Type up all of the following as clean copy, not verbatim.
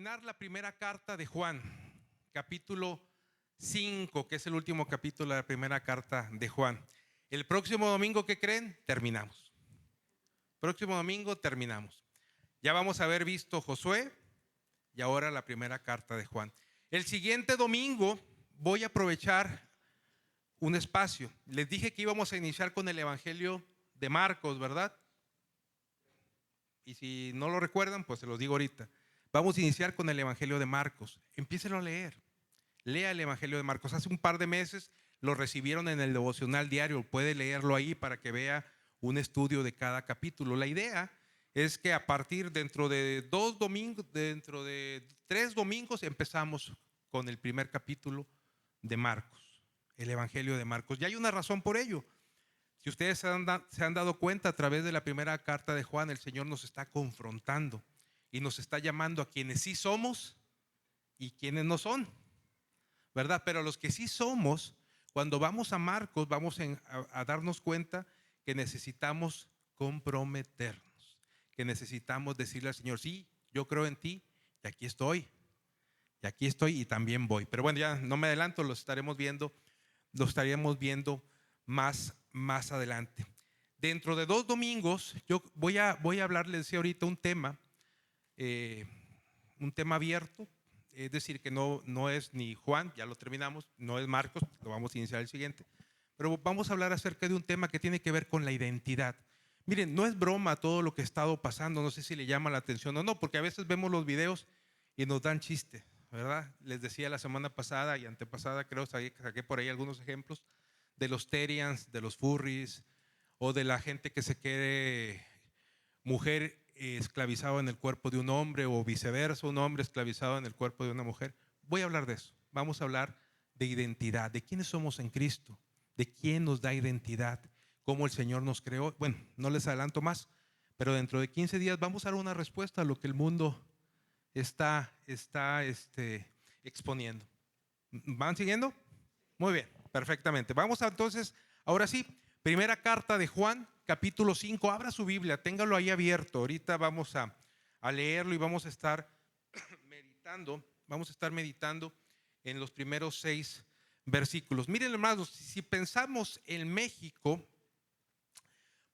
terminar la primera carta de Juan, capítulo 5, que es el último capítulo de la primera carta de Juan. El próximo domingo, ¿qué creen? Terminamos. Próximo domingo terminamos. Ya vamos a haber visto Josué y ahora la primera carta de Juan. El siguiente domingo voy a aprovechar un espacio. Les dije que íbamos a iniciar con el Evangelio de Marcos, ¿verdad? Y si no lo recuerdan, pues se los digo ahorita. Vamos a iniciar con el Evangelio de Marcos. Empiécenlo a leer. Lea el Evangelio de Marcos. Hace un par de meses lo recibieron en el devocional diario. Puede leerlo ahí para que vea un estudio de cada capítulo. La idea es que a partir dentro de 3 domingos empezamos con el primer capítulo de Marcos, el Evangelio de Marcos. Y hay una razón por ello. Si ustedes se han dado cuenta, a través de la primera carta de Juan, el Señor nos está confrontando y nos está llamando a quienes sí somos y quienes no son, ¿verdad? Pero a los que sí somos, cuando vamos a Marcos, vamos a darnos cuenta que necesitamos comprometernos, que necesitamos decirle al Señor: sí, yo creo en ti y aquí estoy y también voy. Pero bueno, ya no me adelanto, lo estaríamos viendo más adelante. Dentro de 2 domingos yo voy a hablarles, decía ahorita, un tema abierto. Es decir, que no es ni Juan, ya lo terminamos, no es Marcos, lo vamos a iniciar el siguiente, pero vamos a hablar acerca de un tema que tiene que ver con la identidad. Miren, no es broma todo lo que ha estado pasando, no sé si le llama la atención o no, porque a veces vemos los videos y nos dan chiste, ¿verdad? Les decía la semana pasada y antepasada, creo, saqué por ahí algunos ejemplos de los Terians, de los furries, o de la gente que se quiere mujer esclavizado en el cuerpo de un hombre, o viceversa, un hombre esclavizado en el cuerpo de una mujer. Voy a hablar de eso. Vamos a hablar de identidad, de quiénes somos en Cristo, de quién nos da identidad, cómo el Señor nos creó. Bueno, no les adelanto más, pero dentro de 15 días vamos a dar una respuesta a lo que el mundo está exponiendo. ¿Van siguiendo? Muy bien, perfectamente. Vamos entonces, ahora sí, primera carta de Juan, capítulo 5. Abra su Biblia, téngalo ahí abierto. Ahorita vamos a leerlo y vamos a estar meditando en los primeros 6 versículos. Miren, hermanos, si pensamos en México,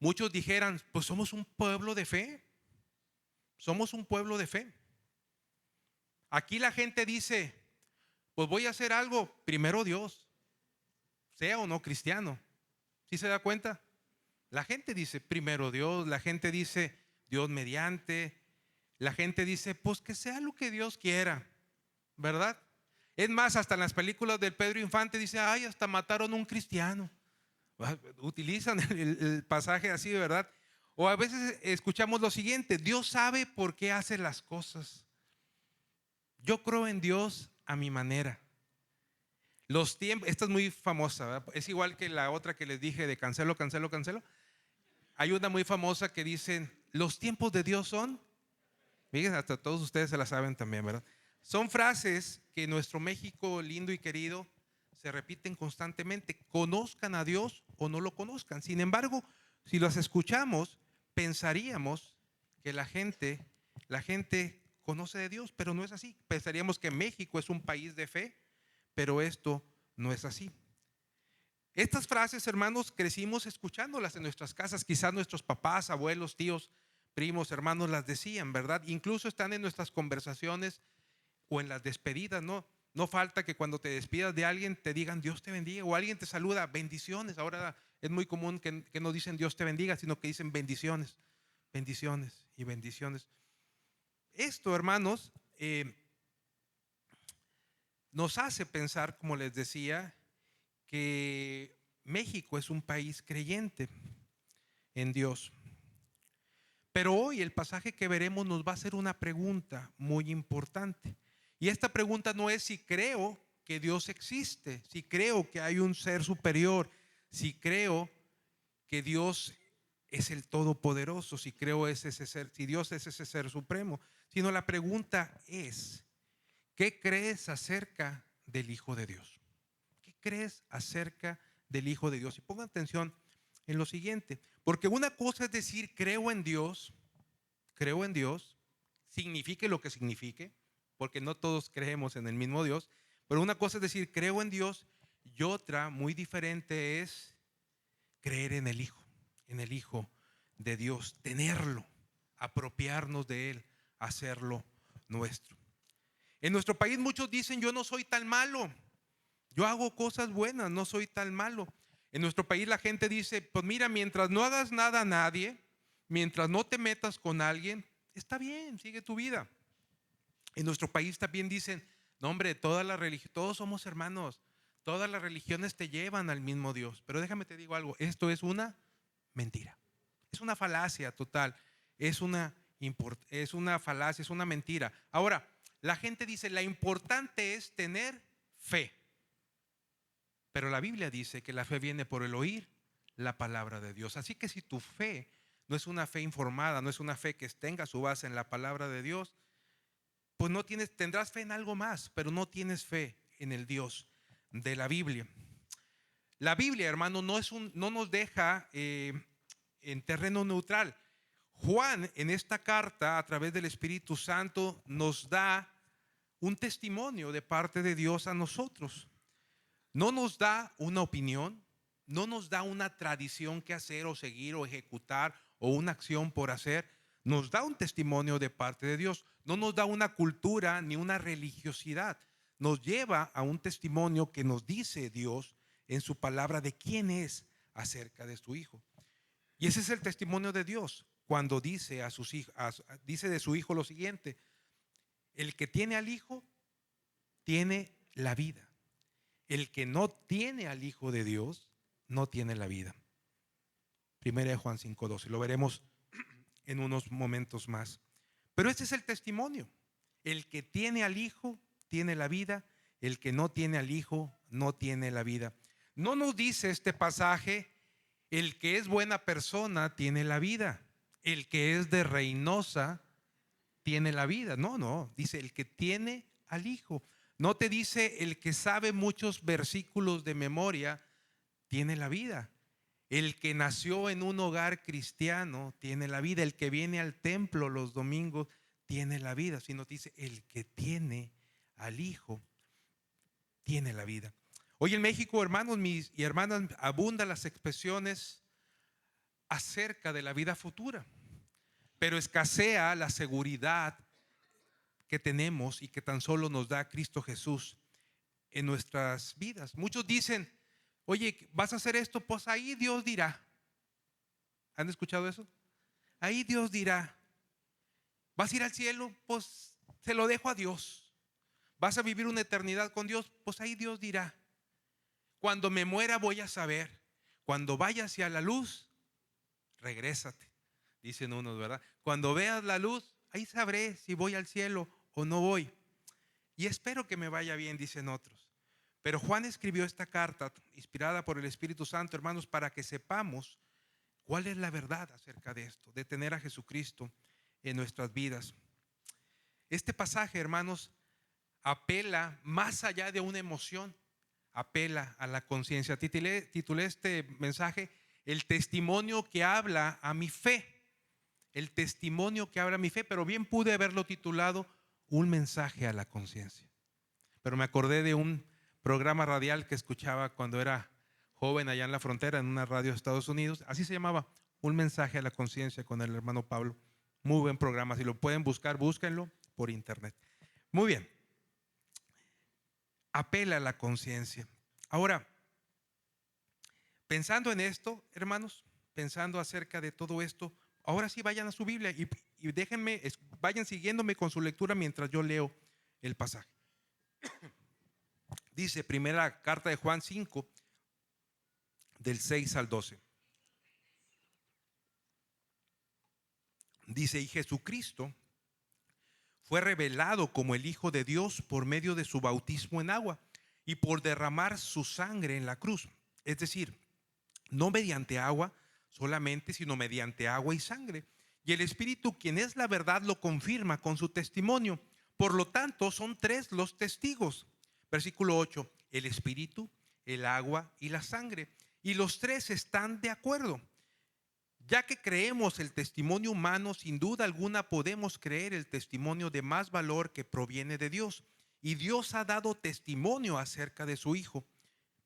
muchos dijeran: pues somos un pueblo de fe. Somos un pueblo de fe. Aquí la gente dice: pues voy a hacer algo, primero Dios, sea o no cristiano. ¿Sí se da cuenta? La gente dice primero Dios, la gente dice Dios mediante, la gente dice pues que sea lo que Dios quiera, ¿verdad? Es más, hasta en las películas del Pedro Infante dice: ay, hasta mataron a un cristiano. Utilizan el pasaje así, ¿verdad? O a veces escuchamos lo siguiente: Dios sabe por qué hace las cosas. Yo creo en Dios a mi manera. Los tiempos, esta es muy famosa, ¿verdad? Es igual que la otra que les dije de cancelo. Hay una muy famosa que dicen: los tiempos de Dios son, fíjense, hasta todos ustedes se la saben también, ¿verdad? Son frases que en nuestro México lindo y querido se repiten constantemente, conozcan a Dios o no lo conozcan. Sin embargo, si las escuchamos, pensaríamos que la gente conoce de Dios, pero no es así. Pensaríamos que México es un país de fe, pero esto no es así. Estas frases, hermanos, crecimos escuchándolas en nuestras casas. Quizás nuestros papás, abuelos, tíos, primos, hermanos las decían, ¿verdad? Incluso están en nuestras conversaciones o en las despedidas, ¿no? No falta que cuando te despidas de alguien te digan Dios te bendiga, o alguien te saluda, bendiciones. Ahora es muy común que no dicen Dios te bendiga, sino que dicen bendiciones, bendiciones y bendiciones. Esto, hermanos, nos hace pensar, como les decía, que México es un país creyente en Dios. Pero hoy el pasaje que veremos nos va a hacer una pregunta muy importante. Y esta pregunta no es si creo que Dios existe, si creo que hay un ser superior, si creo que Dios es el Todopoderoso, si creo es ese ser, si Dios es ese ser supremo, sino la pregunta es: ¿qué crees acerca del Hijo de Dios? ¿Qué crees acerca del Hijo de Dios? Y pongan atención en lo siguiente, porque una cosa es decir creo en Dios, signifique lo que signifique. porque no todos creemos en el mismo Dios, pero una cosa es decir, creo en Dios, y otra muy diferente es creer en el Hijo de Dios, tenerlo, apropiarnos de Él, hacerlo nuestro. En nuestro país muchos dicen, yo no soy tan malo, yo hago cosas buenas, no soy tan malo. En nuestro país la gente dice, pues mira, mientras no hagas nada a nadie, mientras no te metas con alguien, está bien, sigue tu vida. En nuestro país también dicen, no hombre, todos somos hermanos, todas las religiones te llevan al mismo Dios. Pero déjame te digo algo, esto es una mentira, es una falacia total, es una falacia, es una mentira. Ahora, la gente dice, la importante es tener fe. Pero la Biblia dice que la fe viene por el oír la palabra de Dios. Así que si tu fe no es una fe informada, no es una fe que tenga su base en la palabra de Dios, pues tendrás fe en algo más, pero no tienes fe en el Dios de la Biblia. La Biblia, hermano, no nos deja en terreno neutral. Juan, en esta carta, a través del Espíritu Santo, nos da un testimonio de parte de Dios a nosotros. No nos da una opinión, no nos da una tradición que hacer o seguir o ejecutar o una acción por hacer. Nos da un testimonio de parte de Dios. No nos da una cultura ni una religiosidad. Nos lleva a un testimonio que nos dice Dios en su palabra de quién es acerca de su Hijo. Y ese es el testimonio de Dios cuando dice a sus hijos, dice de su Hijo lo siguiente: el que tiene al Hijo tiene la vida. El que no tiene al Hijo de Dios no tiene la vida. Primera de Juan 5:12. Lo veremos en unos momentos más. Pero este es el testimonio. El que tiene al Hijo tiene la vida. El que no tiene al Hijo no tiene la vida. No nos dice este pasaje, el que es buena persona tiene la vida. El que es de Reynosa tiene la vida. No, dice el que tiene al Hijo. No te dice el que sabe muchos versículos de memoria tiene la vida. El que nació en un hogar cristiano tiene la vida. El que viene al templo los domingos tiene la vida. Sino dice el que tiene al Hijo tiene la vida. Hoy en México, hermanos y hermanas, abundan las expresiones acerca de la vida futura, pero escasea la seguridad que tenemos y que tan solo nos da Cristo Jesús en nuestras vidas. Muchos dicen, oye, ¿vas a hacer esto? Pues ahí Dios dirá. ¿Han escuchado eso? Ahí Dios dirá. ¿Vas a ir al cielo? Pues se lo dejo a Dios. ¿Vas a vivir una eternidad con Dios? Pues ahí Dios dirá. Cuando me muera voy a saber. Cuando vaya hacia la luz, regrésate, dicen unos, ¿verdad? Cuando veas la luz, ahí sabré si voy al cielo o no voy. Y espero que me vaya bien, dicen otros. Pero Juan escribió esta carta inspirada por el Espíritu Santo, hermanos, para que sepamos cuál es la verdad acerca de esto, de tener a Jesucristo en nuestras vidas. Este pasaje, hermanos, apela más allá de una emoción, apela a la conciencia. Titulé este mensaje el testimonio que habla a mi fe. El testimonio que habla a mi fe, pero bien pude haberlo titulado un mensaje a la conciencia. Pero me acordé de un programa radial que escuchaba cuando era joven allá en la frontera, en una radio de Estados Unidos. Así se llamaba, un mensaje a la conciencia, con el hermano Pablo. Muy buen programa, si lo pueden buscar, búsquenlo por internet. Muy bien. Apela a la conciencia. Ahora, pensando en esto, hermanos, pensando acerca de todo esto, ahora sí vayan a su Biblia y déjenme, vayan siguiéndome con su lectura mientras yo leo el pasaje. Dice primera carta de Juan 5, del 6 al 12. Dice, y Jesucristo fue revelado como el Hijo de Dios por medio de su bautismo en agua y por derramar su sangre en la cruz. Es decir, no mediante agua solamente, sino mediante agua y sangre. Y el Espíritu, quien es la verdad, lo confirma con su testimonio. Por lo tanto, son tres los testigos. Versículo 8, el Espíritu, el agua y la sangre. Y los tres están de acuerdo. Ya que creemos el testimonio humano, sin duda alguna podemos creer el testimonio de más valor que proviene de Dios. Y Dios ha dado testimonio acerca de su Hijo.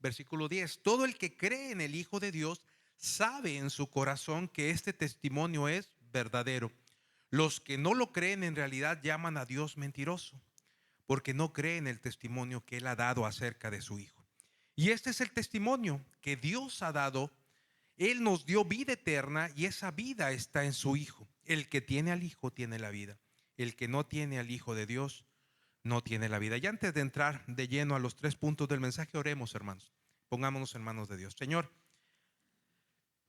Versículo 10. Todo el que cree en el Hijo de Dios sabe en su corazón que este testimonio es verdadero. Los que no lo creen en realidad llaman a Dios mentiroso, porque no creen el testimonio que Él ha dado acerca de su Hijo. Y este es el testimonio que Dios ha dado. Él nos dio vida eterna y esa vida está en su Hijo. El que tiene al Hijo tiene la vida. El que no tiene al Hijo de Dios no tiene la vida. Y antes de entrar de lleno a los 3 puntos del mensaje, oremos, hermanos. Pongámonos en manos de Dios. Señor,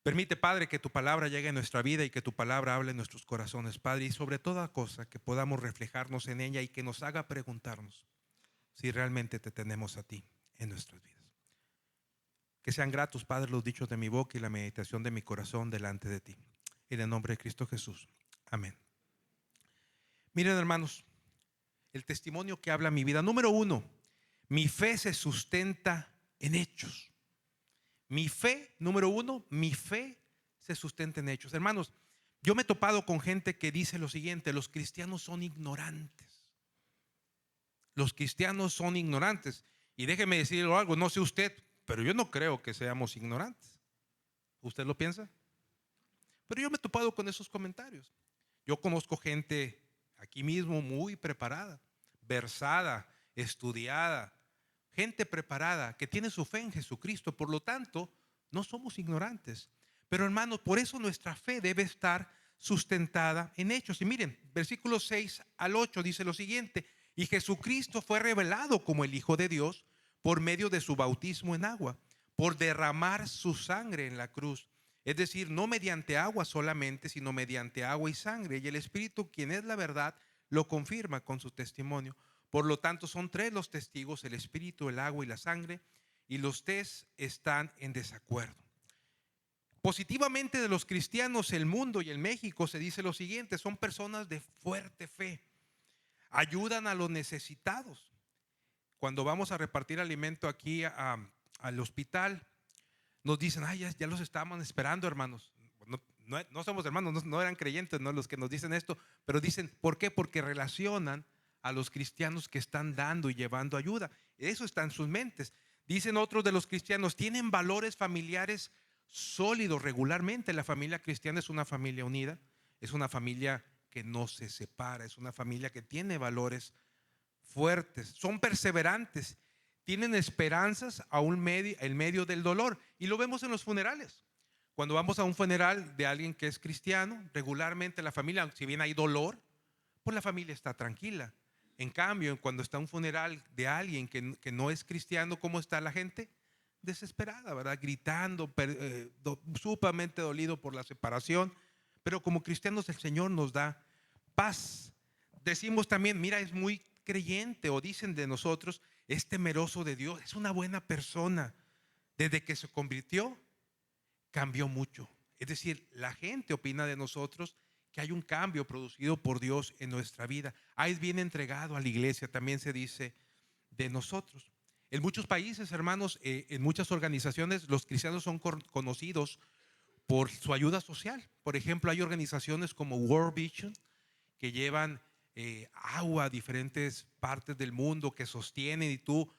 permite, Padre, que tu palabra llegue a nuestra vida y que tu palabra hable en nuestros corazones, Padre, y sobre toda cosa que podamos reflejarnos en ella y que nos haga preguntarnos si realmente te tenemos a ti en nuestras vidas. Que sean gratos, Padre, los dichos de mi boca y la meditación de mi corazón delante de ti. En el nombre de Cristo Jesús. Amén. Miren, hermanos, el testimonio que habla mi vida. Número 1, mi fe se sustenta en hechos. Mi fe, número 1, mi fe se sustenta en hechos. Hermanos, yo me he topado con gente que dice lo siguiente: los cristianos son ignorantes. Los cristianos son ignorantes. Y déjeme decirle algo, no sé usted, pero yo no creo que seamos ignorantes. ¿Usted lo piensa? Pero yo me he topado con esos comentarios. Yo conozco gente aquí mismo muy preparada, versada, estudiada, gente preparada que tiene su fe en Jesucristo. Por lo tanto, no somos ignorantes. Pero hermanos, por eso nuestra fe debe estar sustentada en hechos. Y miren, versículos 6 al 8 dice lo siguiente: y Jesucristo fue revelado como el Hijo de Dios por medio de su bautismo en agua, por derramar su sangre en la cruz. Es decir, no mediante agua solamente, sino mediante agua y sangre. Y el Espíritu, quien es la verdad, lo confirma con su testimonio. Por lo tanto, son 3 los testigos: el Espíritu, el agua y la sangre. Y los 3 están en desacuerdo. Positivamente de los cristianos, el mundo y el México se dice lo siguiente: son personas de fuerte fe. Ayudan a los necesitados. Cuando vamos a repartir alimento aquí al hospital, nos dicen: ay, ya los estaban esperando, hermanos. No somos hermanos, no eran creyentes, no los que nos dicen esto, pero dicen, ¿por qué? Porque relacionan a los cristianos que están dando y llevando ayuda. Eso está en sus mentes. Dicen otros de los cristianos: tienen valores familiares sólidos. Regularmente la familia cristiana es una familia unida, es una familia que no se separa, es una familia que tiene valores fuertes, son perseverantes, tienen esperanzas en medio del dolor. Y lo vemos en los funerales. Cuando vamos a un funeral de alguien que es cristiano, regularmente la familia, si bien hay dolor, pues la familia está tranquila. En cambio, cuando está un funeral de alguien que no es cristiano, ¿cómo está la gente? Desesperada, ¿verdad? Gritando, sumamente dolido por la separación. Pero como cristianos el Señor nos da paz. Decimos también: mira, es muy creyente, o dicen de nosotros, es temeroso de Dios, es una buena persona. Desde que se convirtió, cambió mucho. Es decir, la gente opina de nosotros que hay un cambio producido por Dios en nuestra vida. Es bien entregado a la iglesia, también se dice de nosotros. En muchos países, hermanos, en muchas organizaciones, los cristianos son conocidos por su ayuda social. Por ejemplo, hay organizaciones como World Vision que llevan agua a diferentes partes del mundo, que sostienen, y tú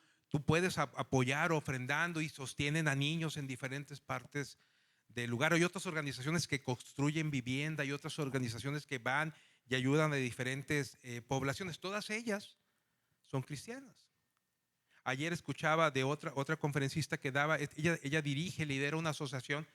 puedes apoyar ofrendando, y sostienen a niños en diferentes partes del lugar. Hay otras organizaciones que construyen vivienda, hay otras organizaciones que van y ayudan a diferentes poblaciones. Todas ellas son cristianas. Ayer escuchaba de otra conferencista que daba, ella dirige, lidera una asociación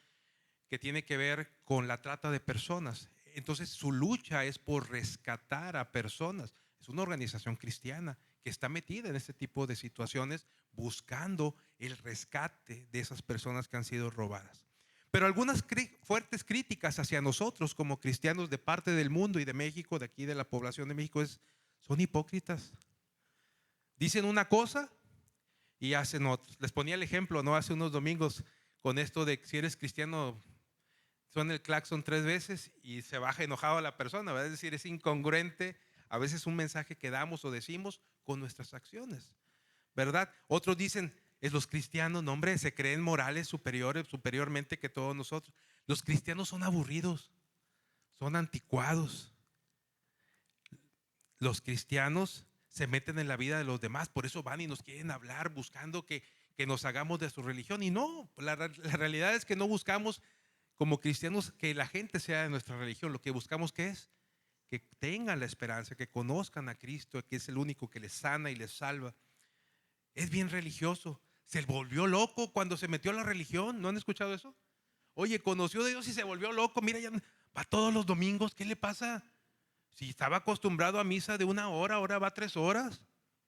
que tiene que ver con la trata de personas. Entonces su lucha es por rescatar a personas. Es una organización cristiana que está metida en este tipo de situaciones, buscando el rescate de esas personas que han sido robadas. Pero algunas fuertes críticas hacia nosotros como cristianos de parte del mundo y de México, de aquí de la población de México, son hipócritas. Dicen una cosa y hacen otra. Les ponía el ejemplo, ¿no? Hace unos domingos con esto de que si eres cristiano, suena el claxon 3 veces y se baja enojado la persona, ¿verdad? Es decir, es incongruente a veces un mensaje que damos o decimos con nuestras acciones, ¿verdad? Otros dicen: Es los cristianos, no hombre, se creen morales superiores, superiormente que todos nosotros. Los cristianos son aburridos, son anticuados. Los cristianos se meten en la vida de los demás, por eso van y nos quieren hablar buscando que nos hagamos de su religión. Y no, la realidad es que no buscamos como cristianos que la gente sea de nuestra religión. Lo que buscamos que es que tengan la esperanza, que conozcan a Cristo, que es el único que les sana y les salva. Es bien religioso. Se volvió loco cuando se metió a la religión. ¿No han escuchado eso? Oye, conoció a Dios y se volvió loco. Mira, ya va todos los domingos. ¿Qué le pasa? Si estaba acostumbrado a misa de 1 hora, ahora va 3 horas.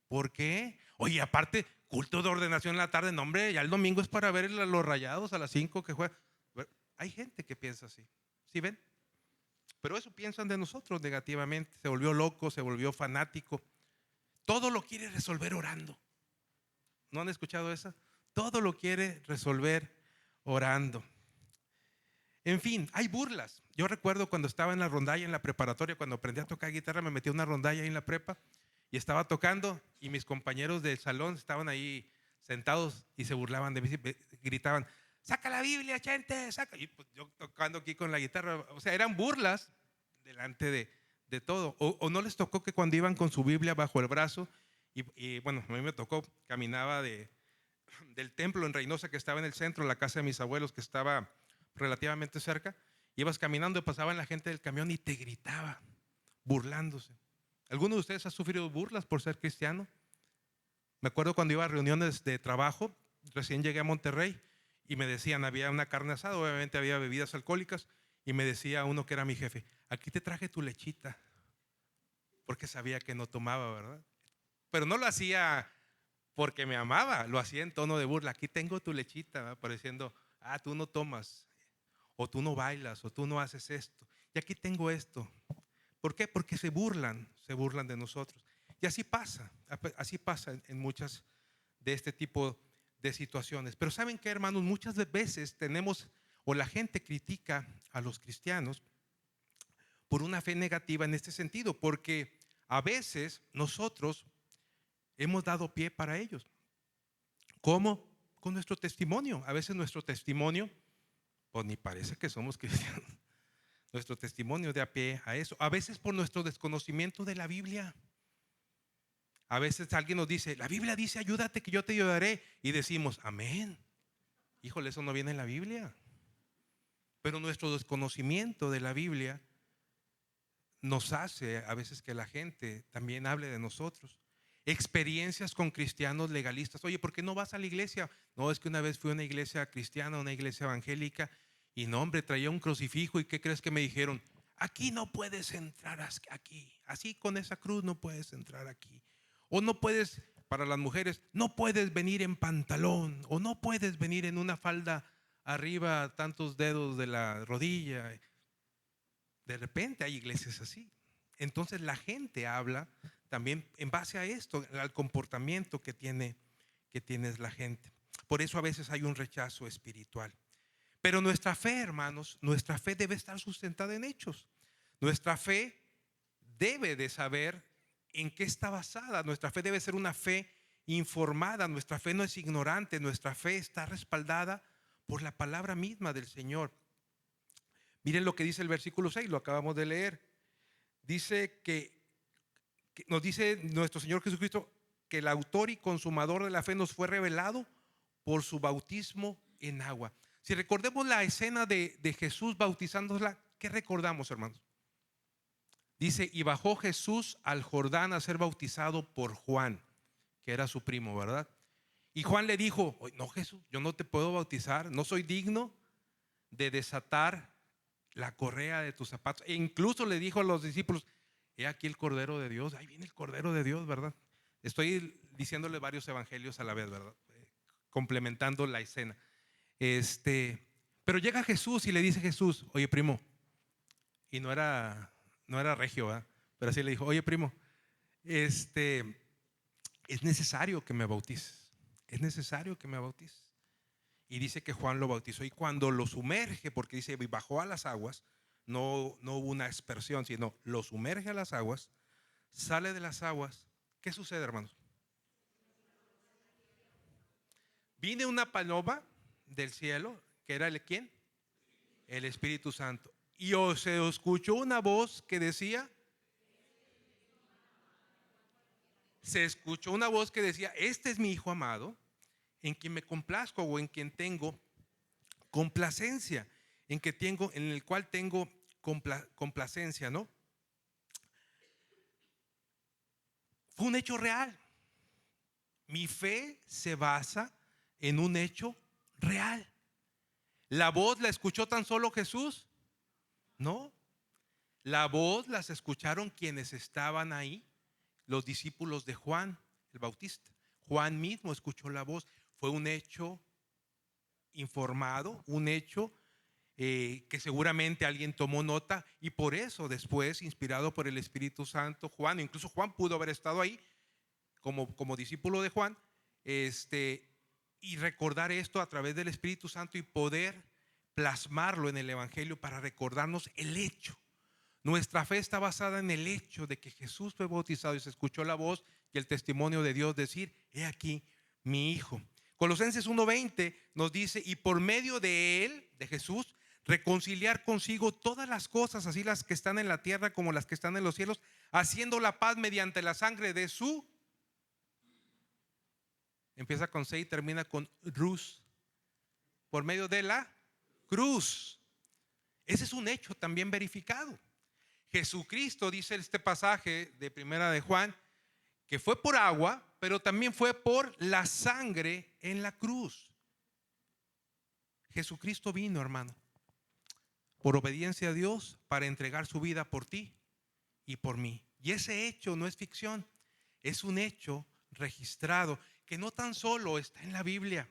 ¿Por qué? Oye, aparte, culto de ordenación en la tarde. No, hombre, ya el domingo es para ver los Rayados a las 5 que juegan. Hay gente que piensa así. ¿Sí ven? Pero eso piensan de nosotros negativamente. Se volvió loco, se volvió fanático. Todo lo quiere resolver orando. ¿No han escuchado esa? Todo lo quiere resolver orando. En fin, hay burlas. Yo recuerdo cuando estaba en la rondalla en la preparatoria, cuando aprendí a tocar guitarra, me metí a una rondalla ahí en la prepa y estaba tocando y mis compañeros del salón estaban ahí sentados y se burlaban de mí, gritaban: saca la Biblia, Chente, saca. Y pues yo tocando aquí con la guitarra, o sea, eran burlas delante de todo. O no les tocó que cuando iban con su Biblia bajo el brazo, y bueno, a mí me tocó, caminaba del templo en Reynosa, que estaba en el centro, la casa de mis abuelos, que estaba relativamente cerca, ibas caminando y pasaban la gente del camión y te gritaba, burlándose. ¿Alguno de ustedes ha sufrido burlas por ser cristiano? Me acuerdo cuando iba a reuniones de trabajo, recién llegué a Monterrey y me decían, había una carne asada, obviamente había bebidas alcohólicas, y me decía uno que era mi jefe: aquí te traje tu lechita, porque sabía que no tomaba, ¿verdad? Pero no lo hacía porque me amaba, lo hacía en tono de burla. Aquí tengo tu lechita, ¿verdad? Pareciendo: tú no tomas, o tú no bailas, o tú no haces esto. Y aquí tengo esto. ¿Por qué? Porque se burlan de nosotros. Y así pasa en muchas de este tipo de situaciones. Pero ¿saben qué, hermanos? Muchas veces tenemos, o la gente critica a los cristianos por una fe negativa en este sentido, porque a veces nosotros hemos dado pie para ellos. ¿Cómo? Con nuestro testimonio. A veces nuestro testimonio, pues ni parece que somos cristianos. Nuestro testimonio da pie a eso. A veces por nuestro desconocimiento de la Biblia. A veces alguien nos dice: la Biblia dice ayúdate que yo te ayudaré. Y decimos amén. Híjole, eso no viene en la Biblia. Pero nuestro desconocimiento de la Biblia nos hace a veces que la gente también hable de nosotros. Experiencias con cristianos legalistas. Oye, ¿por qué no vas a la iglesia? No, es que una vez fui a una iglesia cristiana, una iglesia evangélica, y no, hombre, traía un crucifijo. ¿Y qué crees que me dijeron? Aquí no puedes entrar, aquí. Así con esa cruz no puedes entrar aquí. O no puedes, para las mujeres, no puedes venir en pantalón. O no puedes venir en una falda arriba tantos dedos de la rodilla. De repente hay iglesias así. Entonces la gente habla también en base a esto, al comportamiento que tiene la gente. Por eso a veces hay un rechazo espiritual. Pero nuestra fe, hermanos, nuestra fe debe estar sustentada en hechos. Nuestra fe debe de saber en qué está basada. Nuestra fe debe ser una fe informada. Nuestra fe no es ignorante. Nuestra fe está respaldada por la palabra misma del Señor. Miren lo que dice el versículo 6, lo acabamos de leer. Dice que nos dice nuestro Señor Jesucristo que el autor y consumador de la fe nos fue revelado por su bautismo en agua. Si recordemos la escena de Jesús bautizándola, ¿qué recordamos, hermanos? Dice: y bajó Jesús al Jordán a ser bautizado por Juan, que era su primo, ¿verdad? Y Juan le dijo: no, Jesús, yo no te puedo bautizar, no soy digno de desatar la correa de tus zapatos. E incluso le dijo a los discípulos: he aquí el Cordero de Dios. Ahí viene el Cordero de Dios, ¿verdad? Estoy diciéndole varios evangelios a la vez, ¿verdad? Complementando la escena. Pero llega Jesús y le dice Jesús: oye, primo. Y no era regio, ¿verdad? Pero así le dijo: oye, primo, es necesario que me bautices. Es necesario que me bautices. Y dice que Juan lo bautizó, y cuando lo sumerge, porque dice bajó a las aguas, no hubo una aspersión, sino lo sumerge a las aguas, sale de las aguas. ¿Qué sucede, hermanos? Vine una paloma del cielo, que era el ¿quién? El Espíritu Santo. Y se escuchó una voz que decía, este es mi Hijo amado, en quien me complazco o en quien tengo complacencia, en el cual tengo complacencia, ¿no? Fue un hecho real. Mi fe se basa en un hecho real. ¿La voz la escuchó tan solo Jesús? No. La voz las escucharon quienes estaban ahí, los discípulos de Juan el Bautista. Juan mismo escuchó la voz. Fue un hecho informado, un hecho que seguramente alguien tomó nota, y por eso después, inspirado por el Espíritu Santo, Juan, incluso Juan pudo haber estado ahí como discípulo de Juan, y recordar esto a través del Espíritu Santo y poder plasmarlo en el Evangelio para recordarnos el hecho. Nuestra fe está basada en el hecho de que Jesús fue bautizado y se escuchó la voz y el testimonio de Dios decir: he aquí mi Hijo. Colosenses 1:20 nos dice: y por medio de él, de Jesús, reconciliar consigo todas las cosas, así las que están en la tierra como las que están en los cielos, haciendo la paz mediante la sangre de su, empieza con C y termina con Rus, por medio de la cruz. Ese es un hecho también verificado. Jesucristo, dice este pasaje de primera de Juan, que fue por agua, pero también fue por la sangre en la cruz. Jesucristo vino, hermano, por obediencia a Dios, para entregar su vida por ti y por mí. Y ese hecho no es ficción, es un hecho registrado que no tan solo está en la Biblia.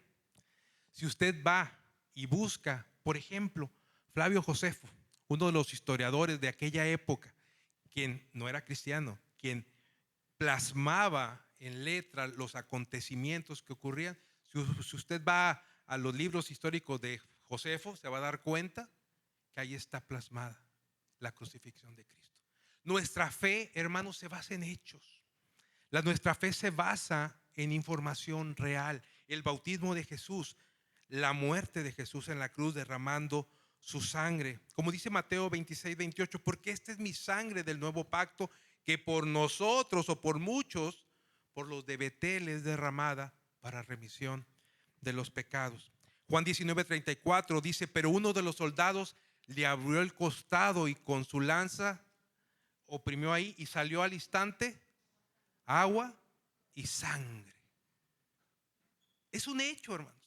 Si usted va y busca, por ejemplo, Flavio Josefo, uno de los historiadores de aquella época, quien no era cristiano, quien plasmaba en letra los acontecimientos que ocurrían. Si usted va a los libros históricos de Josefo, se va a dar cuenta que ahí está plasmada la crucifixión de Cristo. Nuestra fe, hermanos, se basa en hechos. Nuestra fe se basa en información real. El bautismo de Jesús, la muerte de Jesús en la cruz derramando su sangre, como dice Mateo 26:28, porque esta es mi sangre del nuevo pacto, que por nosotros o por muchos, por los de Betel, es derramada para remisión de los pecados. Juan 19:34 dice: pero uno de los soldados le abrió el costado y con su lanza oprimió ahí, y salió al instante agua y sangre. Es un hecho, hermanos,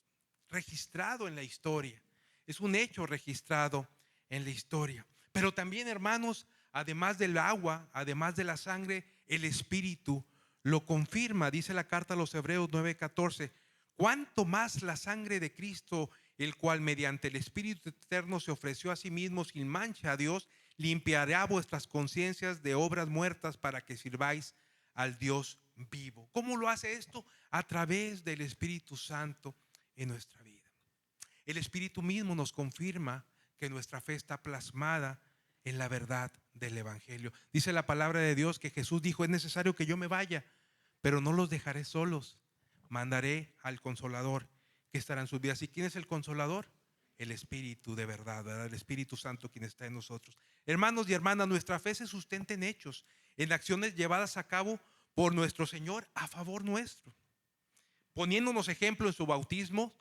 registrado en la historia. Es un hecho registrado en la historia. Pero también, hermanos, además del agua, además de la sangre, el Espíritu lo confirma. Dice la carta a los Hebreos 9:14: cuánto más la sangre de Cristo, el cual mediante el Espíritu eterno se ofreció a sí mismo sin mancha a Dios, limpiará vuestras conciencias de obras muertas para que sirváis al Dios vivo. ¿Cómo lo hace esto? A través del Espíritu Santo en nuestra vida. El Espíritu mismo nos confirma que nuestra fe está plasmada en la verdad del Evangelio. Dice la palabra de Dios que Jesús dijo: es necesario que yo me vaya, pero no los dejaré solos. Mandaré al Consolador que estará en sus vidas. ¿Y quién es el Consolador? El Espíritu de verdad, ¿verdad? El Espíritu Santo, quien está en nosotros. Hermanos y hermanas, nuestra fe se sustenta en hechos, en acciones llevadas a cabo por nuestro Señor a favor nuestro, poniéndonos ejemplo en su bautismo,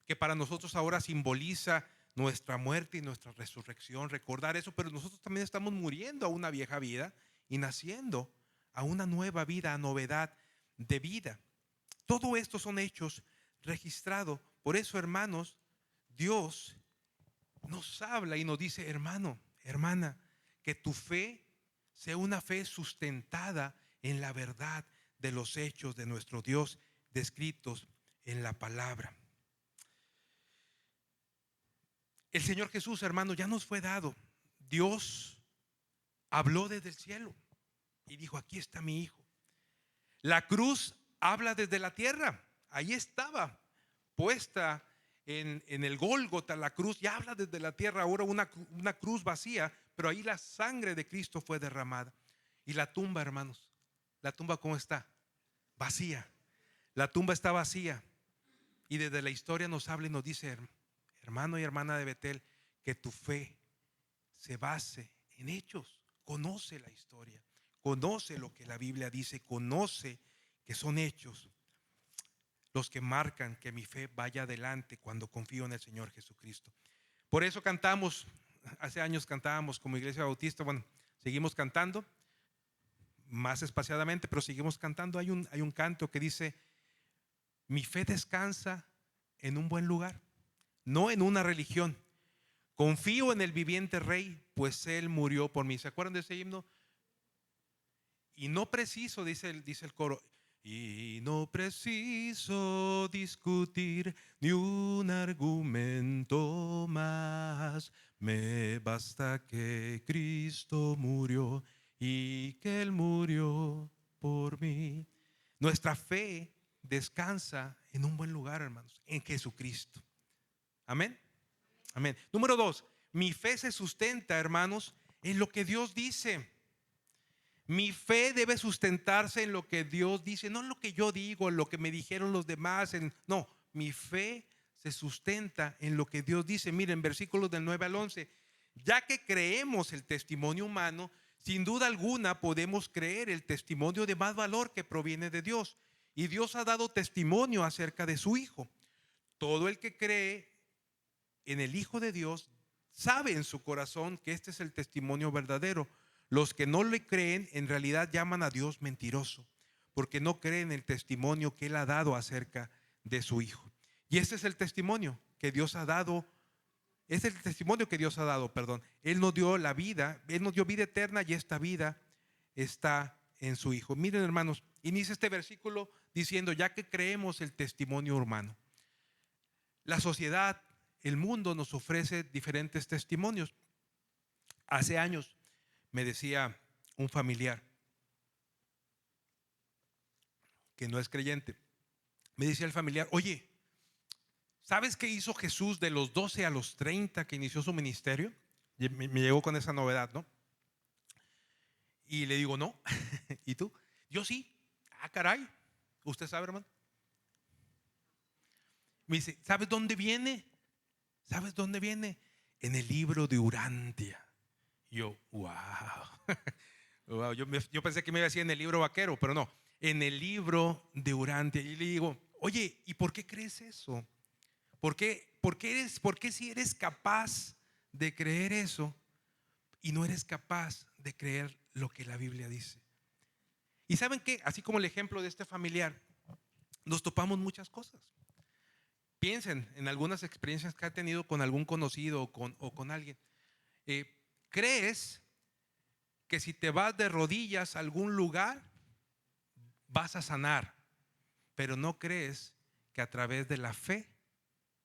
que para nosotros ahora simboliza nuestra muerte y nuestra resurrección. Recordar eso, pero nosotros también estamos muriendo a una vieja vida y naciendo a una nueva vida, a novedad de vida. Todo esto son hechos registrados. Por eso, hermanos, Dios nos habla y nos dice: hermano, hermana, que tu fe sea una fe sustentada en la verdad de los hechos de nuestro Dios descritos en la palabra. El Señor Jesús, hermano, ya nos fue dado. Dios habló desde el cielo y dijo: aquí está mi Hijo. La cruz habla desde la tierra. Ahí estaba puesta en el Gólgota, la cruz ya habla desde la tierra. Ahora una cruz vacía, pero ahí la sangre de Cristo fue derramada. Y la tumba, hermanos, la tumba, ¿cómo está? Vacía. La tumba está vacía. Y desde la historia nos habla y nos dice, hermano y hermana de Betel, que tu fe se base en hechos. Conoce la historia, conoce lo que la Biblia dice, conoce que son hechos los que marcan que mi fe vaya adelante cuando confío en el Señor Jesucristo. Por eso cantamos, hace años cantábamos como Iglesia Bautista, bueno, seguimos cantando más espaciadamente, pero seguimos cantando. Hay un canto que dice: mi fe descansa en un buen lugar, no en una religión. Confío en el viviente Rey, pues Él murió por mí. ¿Se acuerdan de ese himno? Y no preciso, dice el coro, y no preciso discutir ni un argumento más. Me basta que Cristo murió y que Él murió por mí. Nuestra fe descansa en un buen lugar, hermanos, en Jesucristo. Amén. Amén. Número 2, mi fe se sustenta, hermanos, en lo que Dios dice. Mi fe debe sustentarse en lo que Dios dice, no en lo que yo digo, en lo que me dijeron los demás. No, mi fe se sustenta en lo que Dios dice. Miren, versículos del 9 al 11. Ya que creemos el testimonio humano, sin duda alguna podemos creer el testimonio de más valor que proviene de Dios. Y Dios ha dado testimonio acerca de su Hijo. Todo el que cree en el Hijo de Dios sabe en su corazón que este es el testimonio verdadero. Los que no le creen en realidad llaman a Dios mentiroso, porque no creen el testimonio que Él ha dado acerca de su Hijo. Y este es el testimonio que Dios ha dado. Es el testimonio que Dios ha dado, perdón. Él nos dio la vida, Él nos dio vida eterna, y esta vida está en su Hijo. Miren, hermanos, inicia este versículo diciendo: ya que creemos el testimonio humano. La sociedad, el mundo nos ofrece diferentes testimonios. Hace años me decía un familiar que no es creyente, me decía el familiar: oye, ¿sabes qué hizo Jesús de los 12 a los 30 que inició su ministerio? Y me llegó con esa novedad, ¿no? Y le digo: no. ¿Y tú? Yo sí. Ah, caray. ¿Usted sabe, hermano? Me dice: ¿sabes dónde viene? ¿Sabes dónde viene? En el libro de Urantia. Yo, wow. Wow, yo pensé que me iba a decir en el libro vaquero, pero no, en el libro de Urantia. Y le digo: oye, ¿y por qué crees eso? ¿Por qué si eres capaz de creer eso y no eres capaz de creer lo que la Biblia dice? Y ¿saben qué? Así como el ejemplo de este familiar, nos topamos muchas cosas. Piensen en algunas experiencias que ha tenido con algún conocido o con alguien. ¿Crees que si te vas de rodillas a algún lugar vas a sanar, pero no crees que a través de la fe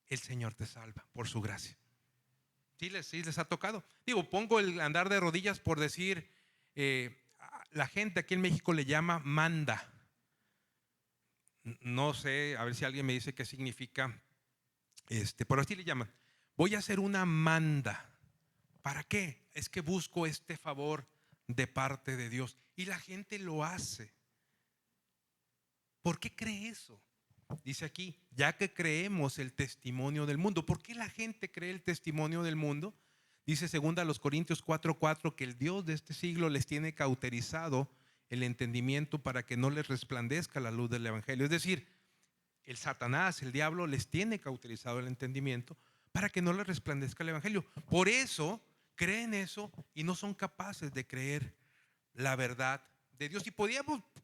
el Señor te salva por su gracia? Sí les ha tocado. Digo, pongo el andar de rodillas por decir, la gente aquí en México le llama manda. No sé, a ver si alguien me dice qué significa, pero así le llaman. Voy a hacer una manda. ¿Para qué? Es que busco este favor de parte de Dios. Y la gente lo hace. ¿Por qué cree eso? Dice aquí: ya que creemos el testimonio del mundo. ¿Por qué la gente cree el testimonio del mundo? Dice 2 Corintios 4:4 que el Dios de este siglo les tiene cauterizado el entendimiento para que no les resplandezca la luz del evangelio. Es decir, el Satanás, el diablo, les tiene cauterizado el entendimiento para que no les resplandezca el evangelio. Por eso creen eso y no son capaces de creer la verdad de Dios. Y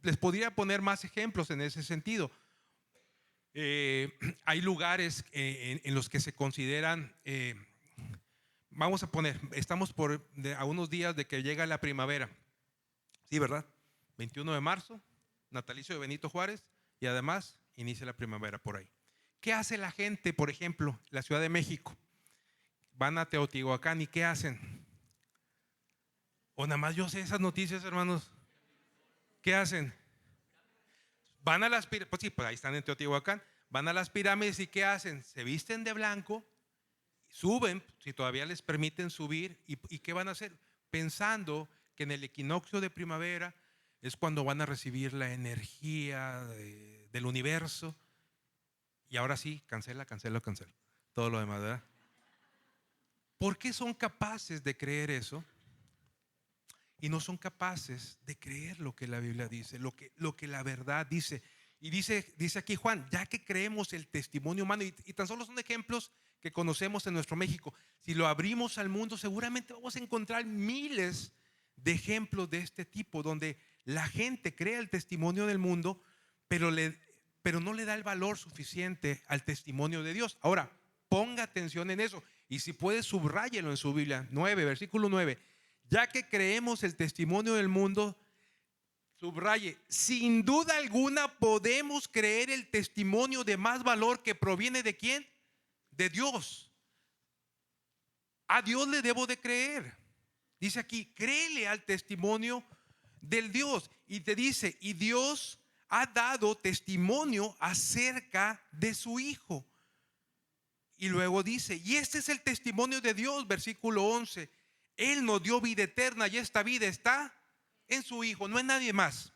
les podría poner más ejemplos en ese sentido. Hay lugares en los que se consideran, vamos a poner, estamos a unos días de que llega la primavera. Sí, ¿verdad? 21 de marzo, natalicio de Benito Juárez, y además inicia la primavera por ahí. ¿Qué hace la gente, por ejemplo, la Ciudad de México? Van a Teotihuacán, ¿y qué hacen? O nada más yo sé esas noticias, hermanos. ¿Qué hacen? Van a las pirámides, pues sí, pues ahí están en Teotihuacán. Van a las pirámides y ¿qué hacen? Se visten de blanco, suben, si todavía les permiten subir, ¿y qué van a hacer? Pensando que en el equinoccio de primavera es cuando van a recibir la energía del universo. Y ahora sí, cancela, cancela, cancela. Todo lo demás, ¿verdad? ¿Por qué son capaces de creer eso? Y no son capaces de creer lo que la Biblia dice, lo que la verdad dice. Y dice aquí Juan, ya que creemos el testimonio humano, y tan solo son ejemplos que conocemos en nuestro México. Si lo abrimos al mundo, seguramente vamos a encontrar miles de ejemplos de este tipo, donde la gente cree el testimonio del mundo, pero no le da el valor suficiente al testimonio de Dios. Ahora, ponga atención en eso. Y si puede, subráyelo en su Biblia. 9, versículo 9. Ya que creemos el testimonio del mundo, subraye, sin duda alguna podemos creer el testimonio de más valor que proviene ¿de quién? De Dios. A Dios le debo de creer. Dice aquí, créele al testimonio del Dios. Y te dice, y Dios ha dado testimonio acerca de su Hijo. Y luego dice, y este es el testimonio de Dios, versículo 11. Él nos dio vida eterna y esta vida está en su Hijo, no en nadie más.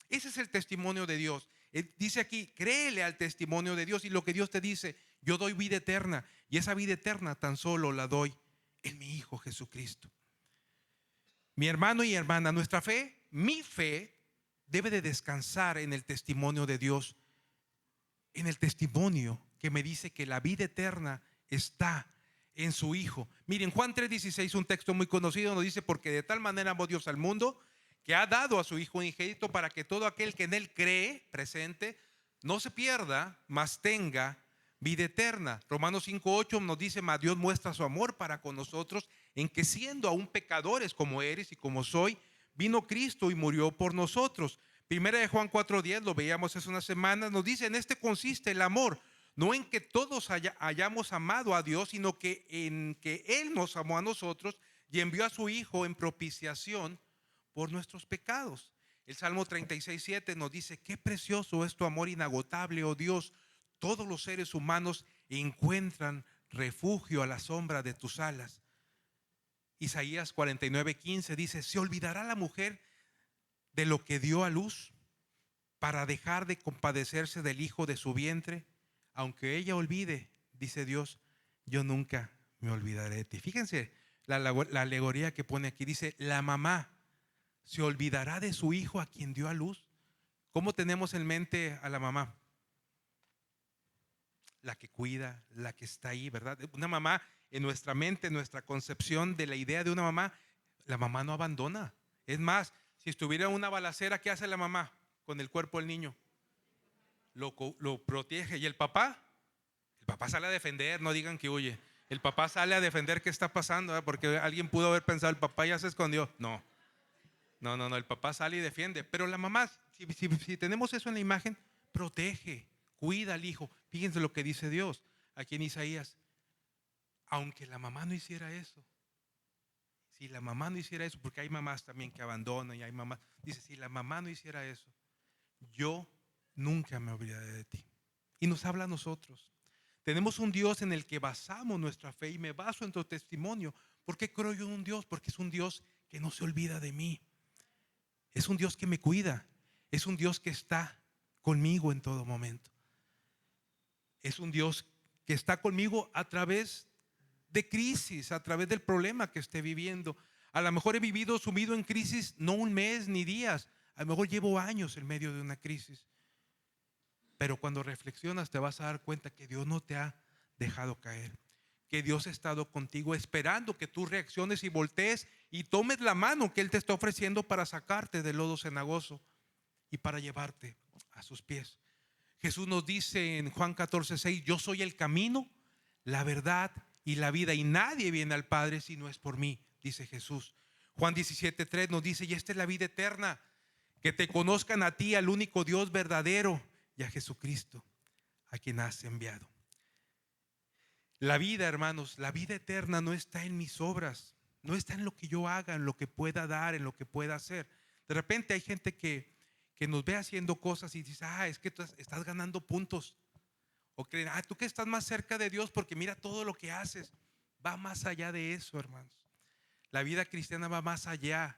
Ese es el testimonio de Dios. Dice aquí, créele al testimonio de Dios y lo que Dios te dice, yo doy vida eterna y esa vida eterna tan solo la doy en mi Hijo Jesucristo. Mi hermano y hermana, nuestra fe, mi fe, debe de descansar en el testimonio de Dios, en el testimonio que me dice que la vida eterna está en su Hijo. Miren, Juan 3:16, un texto muy conocido, nos dice, porque de tal manera amó Dios al mundo, que ha dado a su Hijo unigénito para que todo aquel que en Él cree, presente, no se pierda, mas tenga vida eterna. Romanos 5:8 nos dice, mas Dios muestra su amor para con nosotros, en que siendo aún pecadores como eres y como soy, vino Cristo y murió por nosotros. Primera de Juan 4:10, lo veíamos hace unas semanas, nos dice, en este consiste el amor, no en que todos hayamos amado a Dios, sino que en que Él nos amó a nosotros y envió a su Hijo en propiciación por nuestros pecados. El Salmo 36:7 nos dice, qué precioso es tu amor inagotable, oh Dios. Todos los seres humanos encuentran refugio a la sombra de tus alas. Isaías 49:15 dice, ¿se olvidará la mujer de lo que dio a luz para dejar de compadecerse del hijo de su vientre? Aunque ella olvide, dice Dios, yo nunca me olvidaré de ti. Fíjense la alegoría que pone aquí. Dice, la mamá se olvidará de su hijo a quien dio a luz. ¿Cómo tenemos en mente a la mamá? La que cuida, la que está ahí, ¿verdad? Una mamá, en nuestra mente, en nuestra concepción de la idea de una mamá, la mamá no abandona. Es más, si estuviera una balacera, ¿qué hace la mamá con el cuerpo del niño? Lo protege. ¿Y el papá? El papá sale a defender, no digan que huye. El papá sale a defender qué está pasando, ¿verdad? Porque alguien pudo haber pensado, el papá ya se escondió. No, el papá sale y defiende. Pero la mamá, si tenemos eso en la imagen, protege, cuida al hijo. Fíjense lo que dice Dios aquí en Isaías. Aunque la mamá no hiciera eso, si la mamá no hiciera eso, porque hay mamás también que abandonan y hay mamás, dice, si la mamá no hiciera eso, yo nunca me olvidaré de ti. Y nos habla a nosotros. Tenemos un Dios en el que basamos nuestra fe y me baso en tu testimonio. ¿Por qué creo yo en un Dios? Porque es un Dios que no se olvida de mí. Es un Dios que me cuida. Es un Dios que está conmigo en todo momento. Es un Dios que está conmigo a través de crisis, a través del problema que esté viviendo. A lo mejor he vivido sumido en crisis no un mes ni días. A lo mejor llevo años en medio de una crisis. Pero cuando reflexionas te vas a dar cuenta que Dios no te ha dejado caer, que Dios ha estado contigo esperando que tú reacciones y voltees y tomes la mano que Él te está ofreciendo para sacarte del lodo cenagoso y para llevarte a sus pies. Jesús nos dice en Juan 14:6, yo soy el camino, la verdad y la vida, y nadie viene al Padre si no es por mí, dice Jesús. Juan 17:3 nos dice, y esta es la vida eterna, que te conozcan a ti, al único Dios verdadero, y a Jesucristo, a quien has enviado. La vida, hermanos, la vida eterna no está en mis obras, no está en lo que yo haga, en lo que pueda dar, en lo que pueda hacer. De repente hay gente que nos ve haciendo cosas y dice, es que tú estás ganando puntos. O creen, tú que estás más cerca de Dios porque mira todo lo que haces. Va más allá de eso, hermanos. La vida cristiana va más allá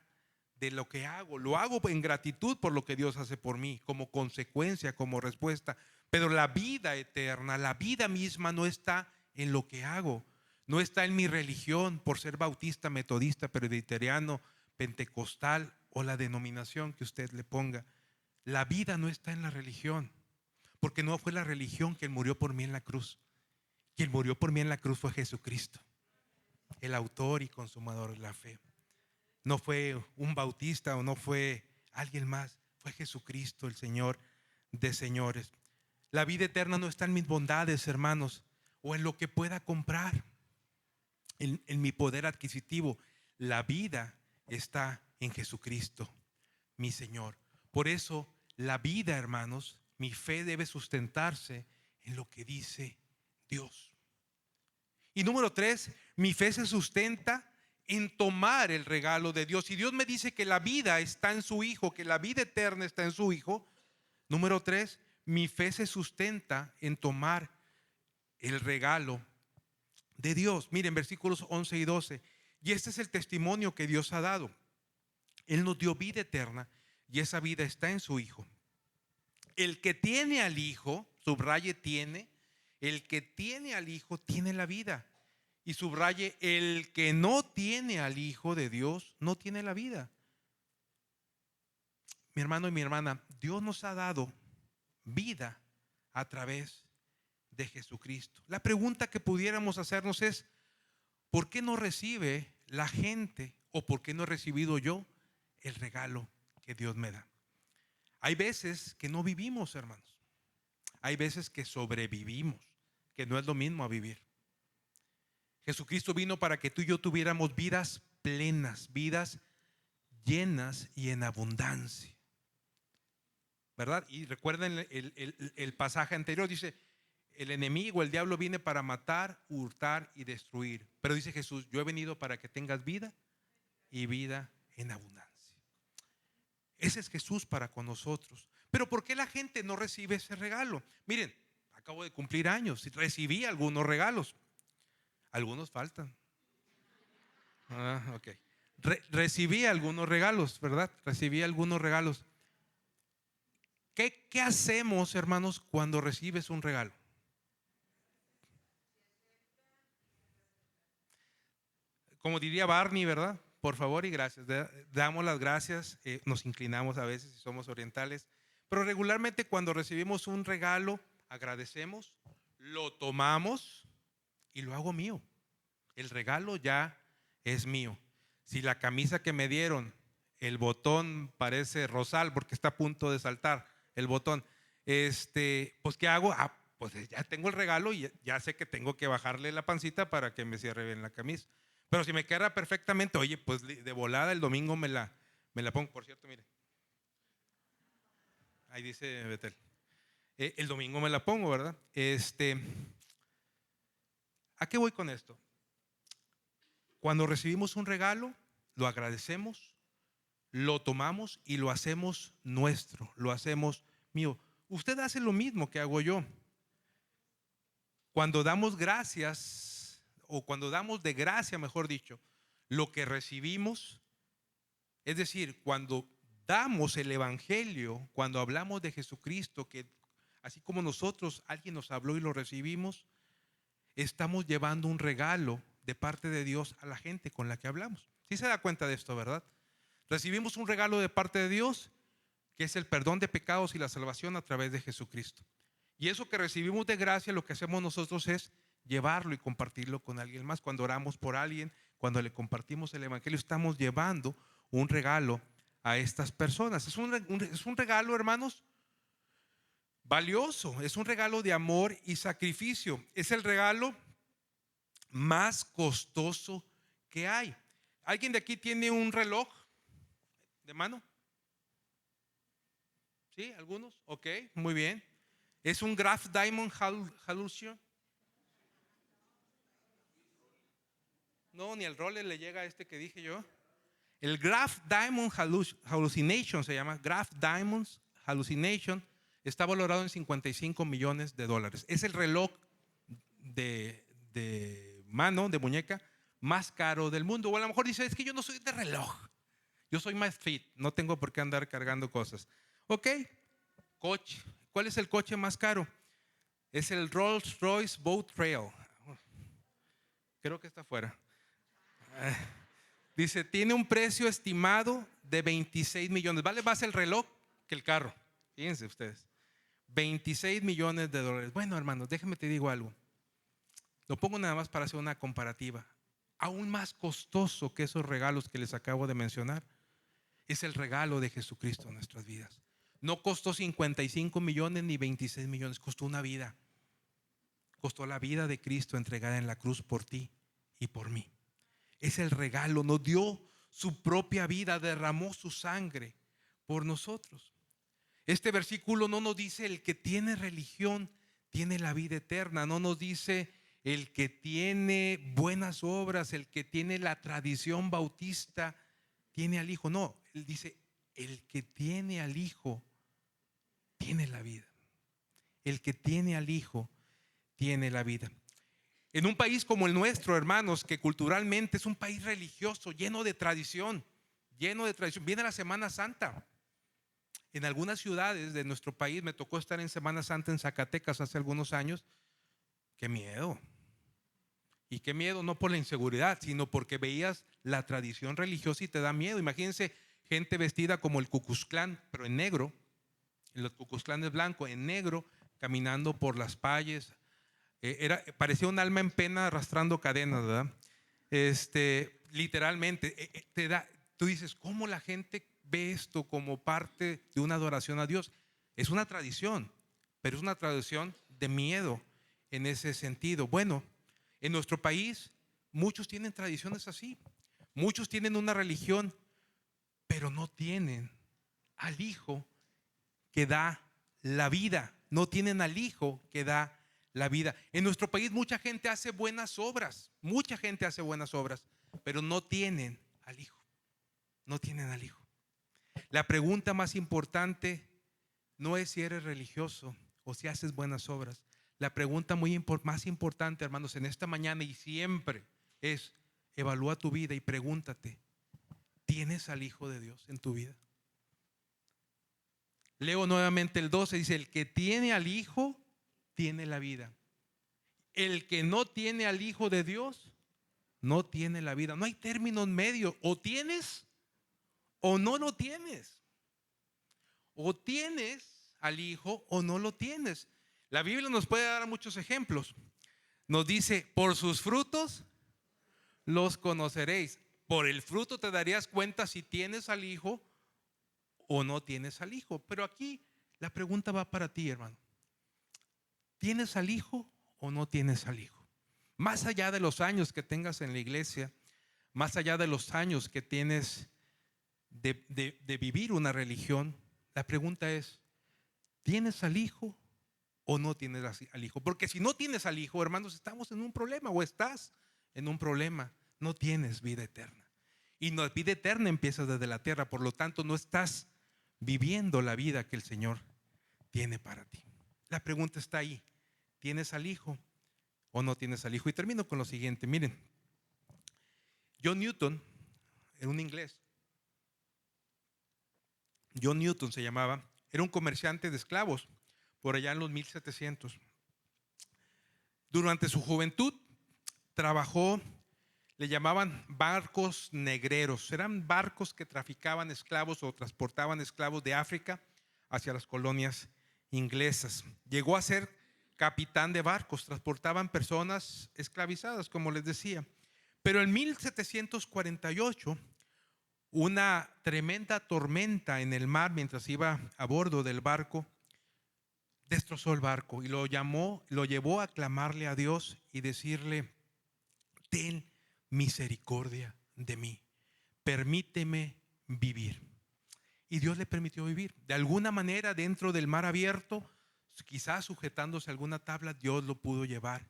de lo que hago. Lo hago en gratitud por lo que Dios hace por mí, como consecuencia, como respuesta. Pero la vida eterna, la vida misma no está en lo que hago, no está en mi religión por ser bautista, metodista, presbiteriano, pentecostal o la denominación que usted le ponga. La vida no está en la religión, porque no fue la religión quien murió por mí en la cruz. Quien murió por mí en la cruz fue Jesucristo, el autor y consumador de la fe. No fue un bautista o no fue alguien más, fue Jesucristo, el Señor de señores. La vida eterna no está en mis bondades, hermanos, o en lo que pueda comprar, en mi poder adquisitivo. La vida está en Jesucristo, mi Señor. Por eso la vida, hermanos, mi fe debe sustentarse en lo que dice Dios. Y número 3, mi fe se sustenta en tomar el regalo de Dios. Si Dios me dice que la vida está en su Hijo, que la vida eterna está en su Hijo, número 3, mi fe se sustenta en tomar el regalo de Dios. Miren, versículos 11 y 12. Y este es el testimonio que Dios ha dado. Él nos dio vida eterna y esa vida está en su Hijo. El que tiene al Hijo, subraye tiene, el que tiene al Hijo tiene la vida. Y subraye, el que no tiene al Hijo de Dios no tiene la vida. Mi hermano y mi hermana, Dios nos ha dado vida a través de Jesucristo. La pregunta que pudiéramos hacernos es: ¿por qué no recibe la gente o por qué no he recibido yo el regalo que Dios me da? Hay veces que no vivimos, hermanos. Hay veces que sobrevivimos, que no es lo mismo a vivir. Jesucristo vino para que tú y yo tuviéramos vidas plenas, vidas llenas y en abundancia, ¿verdad? Y recuerden el pasaje anterior, dice: el enemigo, el diablo, viene para matar, hurtar y destruir. Pero dice Jesús: yo he venido para que tengas vida y vida en abundancia. Ese es Jesús para con nosotros. Pero ¿por qué la gente no recibe ese regalo? Miren, acabo de cumplir años y recibí algunos regalos. Algunos faltan. Ok. Recibí algunos regalos, ¿verdad? Recibí algunos regalos. ¿Qué hacemos, hermanos, cuando recibes un regalo? Como diría Barney, ¿verdad? Por favor y gracias. Damos las gracias, nos inclinamos a veces si somos orientales, pero regularmente cuando recibimos un regalo, agradecemos, lo tomamos y lo hago mío. El regalo ya es mío. Si la camisa que me dieron, el botón parece rosal porque está a punto de saltar el botón, pues ¿qué hago? Pues ya tengo el regalo y ya sé que tengo que bajarle la pancita para que me cierre bien la camisa. Pero si me queda perfectamente, oye, pues de volada el domingo me la pongo. Por cierto, mire, ahí dice Betel. El domingo me la pongo, ¿verdad? ¿A qué voy con esto? Cuando recibimos un regalo, lo agradecemos, lo tomamos y lo hacemos nuestro, lo hacemos mío. Usted hace lo mismo que hago yo. Cuando damos gracias, o cuando damos de gracia, mejor dicho, lo que recibimos, es decir, cuando damos el evangelio, cuando hablamos de Jesucristo, que así como nosotros, alguien nos habló y lo recibimos, estamos llevando un regalo de parte de Dios a la gente con la que hablamos. ¿Sí se da cuenta de esto, verdad? Recibimos un regalo de parte de Dios, que es el perdón de pecados y la salvación a través de Jesucristo. Y eso que recibimos de gracia, lo que hacemos nosotros es llevarlo y compartirlo con alguien más. Cuando oramos por alguien, cuando le compartimos el evangelio, estamos llevando un regalo a estas personas. Es un regalo, hermanos, valioso. Es un regalo de amor y sacrificio. Es el regalo más costoso que hay. ¿Alguien de aquí tiene un reloj de mano? ¿Sí? ¿Algunos? Ok, muy bien. Es un Graf Diamond Halcyon. No, ni el Rolex le llega a este que dije yo. El Graf Diamond Hallucination se llama. Graf Diamonds Hallucination. Está valorado en $55 millones. Es el reloj de mano, de muñeca, más caro del mundo. O a lo mejor dice: es que yo no soy de reloj, yo soy más fit, no tengo por qué andar cargando cosas. Ok, coche. ¿Cuál es el coche más caro? Es el Rolls Royce Boat Trail. Creo que está afuera. Dice, tiene un precio estimado de 26 millones. Vale más el reloj que el carro. Fíjense ustedes. 26 millones de dólares. Bueno, hermanos, déjenme te digo algo. Lo pongo nada más para hacer una comparativa. Aún más costoso que esos regalos que les acabo de mencionar es el regalo de Jesucristo en nuestras vidas. No costó 55 millones ni 26 millones, costó una vida. Costó la vida de Cristo entregada en la cruz por ti y por mí. Es el regalo, nos dio su propia vida, derramó su sangre por nosotros. Este versículo no nos dice el que tiene religión tiene la vida eterna, no nos dice el que tiene buenas obras, el que tiene la tradición bautista tiene al Hijo. No, él dice el que tiene al Hijo tiene la vida. El que tiene al Hijo tiene la vida. En un país como el nuestro, hermanos, que culturalmente es un país religioso, lleno de tradición, viene la Semana Santa. En algunas ciudades de nuestro país, me tocó estar en Semana Santa en Zacatecas hace algunos años. Qué miedo. Y qué miedo no por la inseguridad, sino porque veías la tradición religiosa y te da miedo. Imagínense gente vestida como el Ku Klux Klan, pero en negro. El Ku Klux Klan es blanco, en negro, caminando por las calles. Parecía un alma en pena arrastrando cadenas, ¿verdad? Literalmente, tú dices, ¿cómo la gente ve esto como parte de una adoración a Dios? Es una tradición, pero es una tradición de miedo en ese sentido. Bueno, en nuestro país muchos tienen tradiciones así, muchos tienen una religión, pero no tienen al Hijo que da la vida, no tienen al Hijo que da la vida. En nuestro país mucha gente hace buenas obras, pero no tienen al Hijo, no tienen al Hijo. La pregunta más importante no es si eres religioso o si haces buenas obras. La pregunta más importante, hermanos, en esta mañana y siempre es: evalúa tu vida y pregúntate, ¿tienes al Hijo de Dios en tu vida? Leo nuevamente el 12, dice, el que tiene al Hijo tiene la vida. El que no tiene al Hijo de Dios no tiene la vida. No hay términos medios, o tienes o no lo tienes. O tienes al Hijo o no lo tienes. La Biblia nos puede dar muchos ejemplos. Nos dice, por sus frutos los conoceréis. Por el fruto te darías cuenta si tienes al Hijo o no tienes al Hijo. Pero aquí la pregunta va para ti, hermano. ¿Tienes al Hijo o no tienes al Hijo? Más allá de los años que tengas en la iglesia, más allá de los años que tienes de vivir una religión, la pregunta es, ¿tienes al Hijo o no tienes al Hijo? Porque si no tienes al Hijo, hermanos, estamos en un problema o estás en un problema. No tienes vida eterna. Y la vida eterna empieza desde la tierra, por lo tanto no estás viviendo la vida que el Señor tiene para ti. La pregunta está ahí. ¿Tienes al Hijo o no tienes al Hijo? Y termino con lo siguiente. Miren, John Newton, en un inglés, John Newton se llamaba, era un comerciante de esclavos por allá en los 1700. Durante su juventud trabajó, le llamaban barcos negreros. Eran barcos que traficaban esclavos o transportaban esclavos de África hacia las colonias inglesas. Llegó a ser capitán de barcos, transportaban personas esclavizadas, como les decía. Pero en 1748, una tremenda tormenta en el mar, mientras iba a bordo del barco, destrozó el barco y lo llevó a clamarle a Dios y decirle: ten misericordia de mí, permíteme vivir. Y Dios le permitió vivir. De alguna manera, dentro del mar abierto, quizás sujetándose a alguna tabla, Dios lo pudo llevar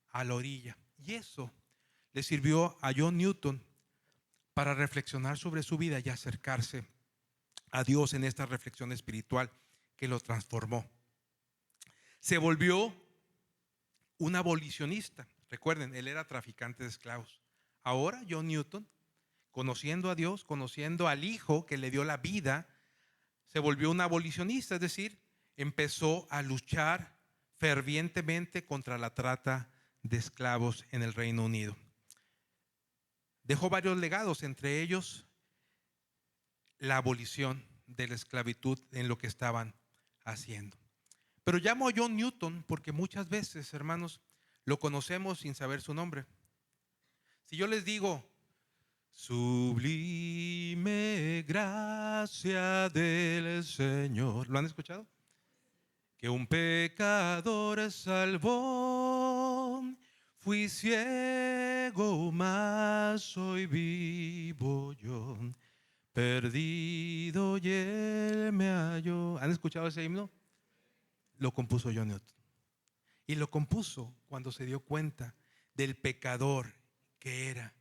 a la orilla. Y eso le sirvió a John Newton para reflexionar sobre su vida y acercarse a Dios en esta reflexión espiritual que lo transformó. Se volvió un abolicionista. Recuerden, él era traficante de esclavos. Ahora John Newton, conociendo a Dios, conociendo al Hijo que le dio la vida, se volvió un abolicionista, es decir, empezó a luchar fervientemente contra la trata de esclavos en el Reino Unido. Dejó varios legados, entre ellos la abolición de la esclavitud en lo que estaban haciendo. Pero llamo a John Newton porque muchas veces, hermanos, lo conocemos sin saber su nombre. Si yo les digo, sublime gracia del Señor, ¿lo han escuchado? Que un pecador salvó, fui ciego, mas hoy vivo yo, perdido y él me halló. ¿Han escuchado ese himno? Lo compuso John Newton. Y lo compuso cuando se dio cuenta del pecador que era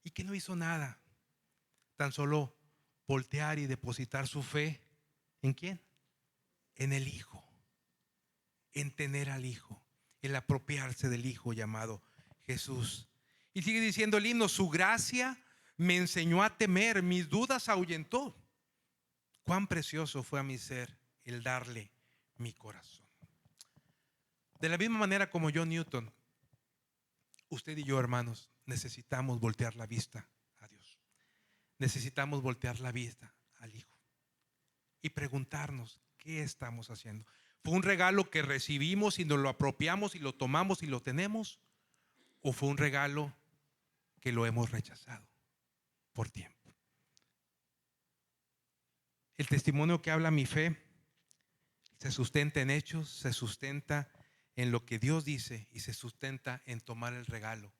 y que no hizo nada, tan solo voltear y depositar su fe ¿en quién? En el Hijo, en tener al Hijo, el apropiarse del Hijo llamado Jesús. Y sigue diciendo el himno, su gracia me enseñó a temer, mis dudas ahuyentó. Cuán precioso fue a mi ser el darle mi corazón. De la misma manera como John Newton, usted y yo, hermanos, necesitamos voltear la vista a Dios. Necesitamos voltear la vista al Hijo y preguntarnos qué estamos haciendo. ¿Fue un regalo que recibimos y nos lo apropiamos y lo tomamos y lo tenemos? ¿O fue un regalo que lo hemos rechazado por tiempo? El testimonio que habla mi fe se sustenta en hechos, se sustenta en lo que Dios dice y se sustenta en tomar el regalo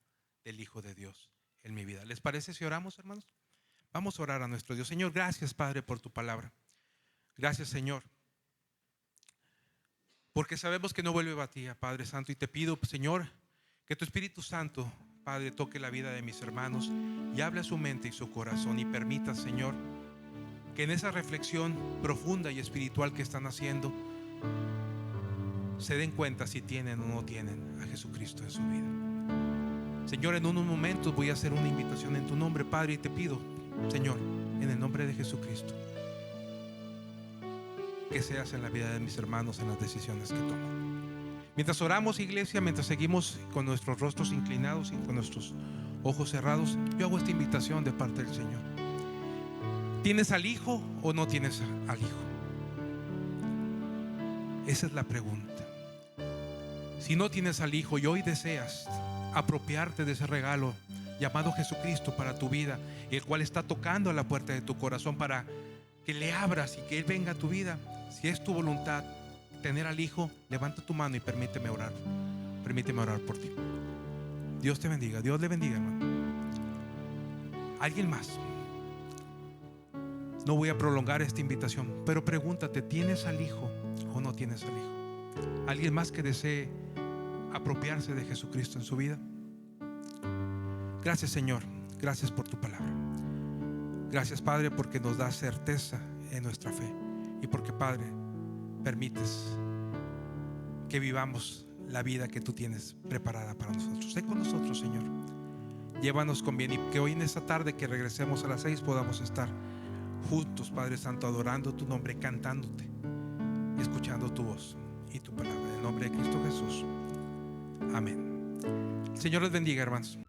del Hijo de Dios en mi vida. ¿Les parece si oramos, hermanos? Vamos a orar a nuestro Dios. Señor, gracias, Padre, por tu palabra. Gracias, Señor, porque sabemos que no vuelve a ti, Padre Santo, y te pido, Señor, que tu Espíritu Santo, Padre, toque la vida de mis hermanos y hable a su mente y su corazón y permita, Señor, que en esa reflexión profunda y espiritual que están haciendo se den cuenta si tienen o no tienen a Jesucristo en su vida. Señor, en unos momentos voy a hacer una invitación en tu nombre, Padre, y te pido, Señor, en el nombre de Jesucristo, que seas en la vida de mis hermanos en las decisiones que toman. Mientras oramos, iglesia, mientras seguimos con nuestros rostros inclinados y con nuestros ojos cerrados, yo hago esta invitación de parte del Señor. ¿Tienes al Hijo o no tienes al Hijo? Esa es la pregunta. Si no tienes al Hijo y hoy deseas apropiarte de ese regalo llamado Jesucristo para tu vida, el cual está tocando a la puerta de tu corazón para que le abras y que Él venga a tu vida, si es tu voluntad tener al Hijo, levanta tu mano y permíteme orar. Permíteme orar por ti. Dios te bendiga, Dios le bendiga, hermano. Alguien más. No voy a prolongar esta invitación, pero pregúntate, ¿tienes al Hijo o no tienes al Hijo? ¿Alguien más que desee apropiarse de Jesucristo en su vida? Gracias, Señor, gracias por tu palabra. Gracias, Padre, porque nos da certeza en nuestra fe y porque, Padre, permites que vivamos la vida que tú tienes preparada para nosotros. Sé con nosotros, Señor. Llévanos con bien y que hoy en esta tarde que regresemos a las 6 podamos estar juntos, Padre Santo, adorando tu nombre, cantándote, escuchando tu voz y tu palabra. En el nombre de Cristo Jesús. Amén. El Señor les bendiga, hermanos.